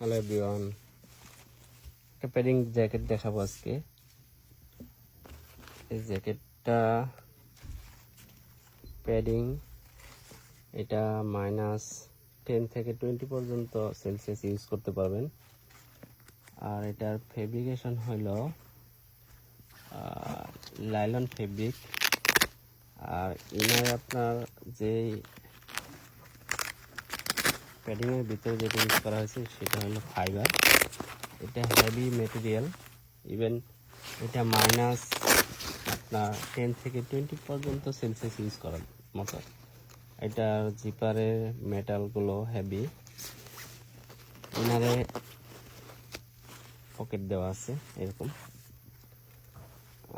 Hello everyone, একটা padding jacket দেখাবো আজকে। এই জ্যাকেটটা প্যাডিং, এটা -10 থেকে 20 পর্যন্ত সেলসিয়াস ইউজ করতে পারবেন। আর এটার ফেব্রিকেশন হলো লাইলন ফেব্রিক। আর ইনারে আপনার যে প্যাডিংয়ের ভিতরে যেটা ইউজ করা হয়েছে সেটা হলো ফাইবার। এটা হেভি মেটেরিয়াল, ইভেন এটা আপনার 10 থেকে 20 পর্যন্ত সেলসিয়াস ইউজ করার মতো। এটার জিপারের মেটালগুলো হেভি। ইনারে পকেট দেওয়া আছে এরকম।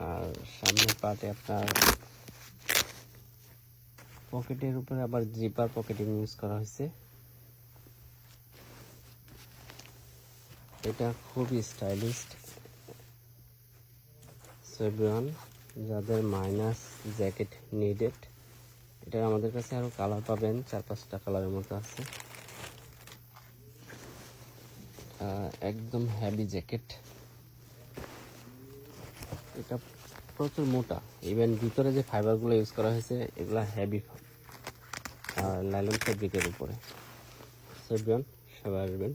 আর সামনের পার্টে আপনার পকেটের উপরে আবার জিপার পকেটিং ইউজ করা হয়েছে। এটা খুবই স্টাইলিশ। সেভরিওয়ান, যাদের মাইনাস জ্যাকেট নিডেড, এটা আমাদের কাছে আরো কালার পাবেন, 4-5টা কালারের মতো আছে। একদম হেভি জ্যাকেট, এটা প্রচুর মোটা। ইভেন ভিতরে যে ফাইবারগুলো ইউজ করা হয়েছে এগুলা হেভি লাইলন ফেব্রিকের উপরে। সেভরিওয়ান, সবাই আসবেন।